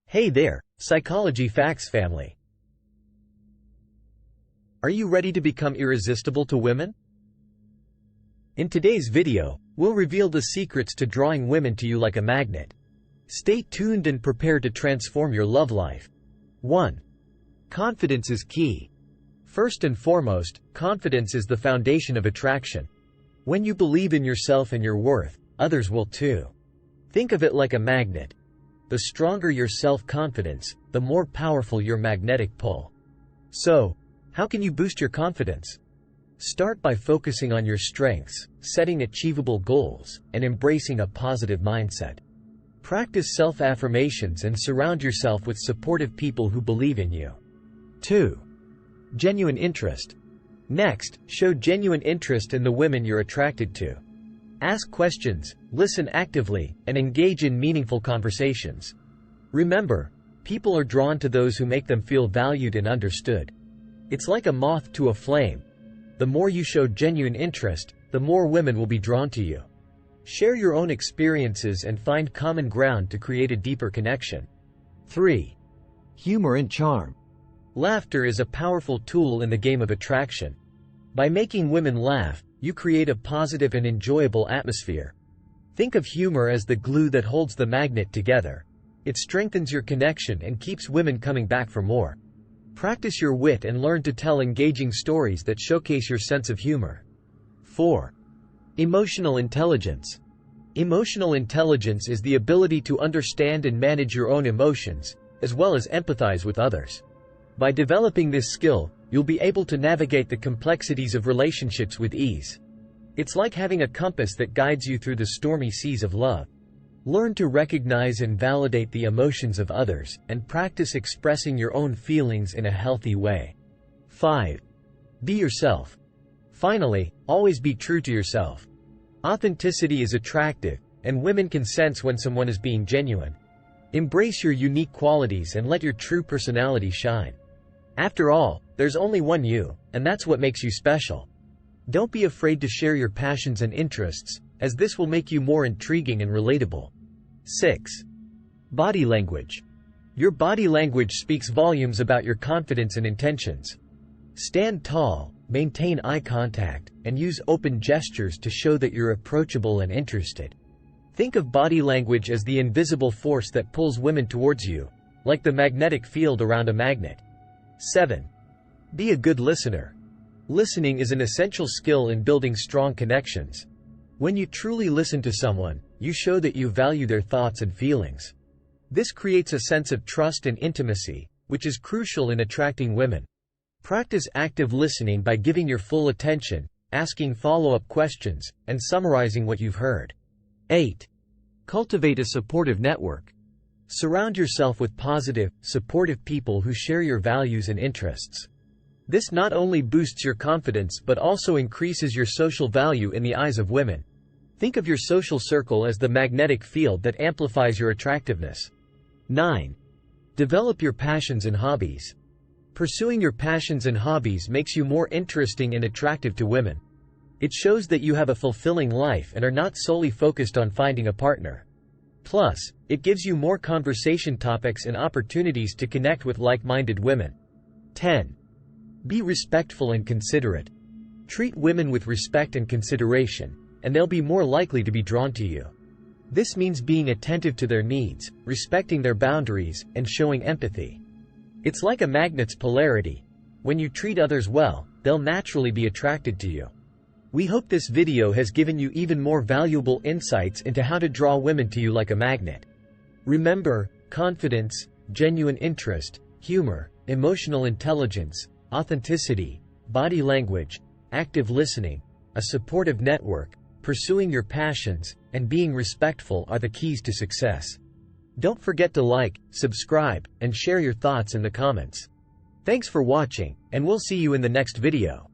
Hey there, Psychology Facts family. Are you ready to become irresistible to women? In today's video, we'll reveal the secrets to drawing women to you like a magnet. Stay tuned and prepare to transform your love life. 1. Confidence is key. First and foremost, confidence is the foundation of attraction. When you believe in yourself and your worth, others will too. Think of it like a magnet. The stronger your self-confidence, the more powerful your magnetic pull. So, how can you boost your confidence? Start by focusing on your strengths, setting achievable goals, and embracing a positive mindset. Practice self-affirmations and surround yourself with supportive people who believe in you. 2. Genuine interest. Next, show genuine interest in the women you're attracted to. Ask questions, listen actively, and engage in meaningful conversations. Remember, people are drawn to those who make them feel valued and understood. It's like a moth to a flame. The more you show genuine interest, the more women will be drawn to you. Share your own experiences and find common ground to create a deeper connection. 3. Humor and charm. Laughter is a powerful tool in the game of attraction. By making women laugh, you create a positive and enjoyable atmosphere. Think of humor as the glue that holds the magnet together. It strengthens your connection and keeps women coming back for more. Practice your wit and learn to tell engaging stories that showcase your sense of humor. 4. Emotional intelligence. Emotional intelligence is the ability to understand and manage your own emotions, as well as empathize with others. By developing this skill, you'll be able to navigate the complexities of relationships with ease. It's like having a compass that guides you through the stormy seas of love. Learn to recognize and validate the emotions of others, and practice expressing your own feelings in a healthy way. 5. Be yourself. Finally, always be true to yourself. Authenticity is attractive, and women can sense when someone is being genuine. Embrace your unique qualities and let your true personality shine. After all, there's only one you, and that's what makes you special. Don't be afraid to share your passions and interests, as this will make you more intriguing and relatable. 6. Body language. Your body language speaks volumes about your confidence and intentions. Stand tall, maintain eye contact, and use open gestures to show that you're approachable and interested. Think of body language as the invisible force that pulls women towards you, like the magnetic field around a magnet. 7. Be a good listener. Listening is an essential skill in building strong connections. When you truly listen to someone, you show that you value their thoughts and feelings. This creates a sense of trust and intimacy, which is crucial in attracting women. Practice active listening by giving your full attention, asking follow-up questions, and summarizing what you've heard. 8. Cultivate a supportive network. Surround yourself with positive, supportive people who share your values and interests. This not only boosts your confidence but also increases your social value in the eyes of women. Think of your social circle as the magnetic field that amplifies your attractiveness. 9. Develop your passions and hobbies. Pursuing your passions and hobbies makes you more interesting and attractive to women. It shows that you have a fulfilling life and are not solely focused on finding a partner. Plus, it gives you more conversation topics and opportunities to connect with like-minded women. 10. Be respectful and considerate. Treat women with respect and consideration, and they'll be more likely to be drawn to you. This means being attentive to their needs, respecting their boundaries, and showing empathy. It's like a magnet's polarity. When you treat others well, they'll naturally be attracted to you. We hope this video has given you even more valuable insights into how to draw women to you like a magnet. Remember, confidence, genuine interest, humor, emotional intelligence, authenticity, body language, active listening, a supportive network, pursuing your passions, and being respectful are the keys to success. Don't forget to like, subscribe, and share your thoughts in the comments. Thanks for watching, and we'll see you in the next video.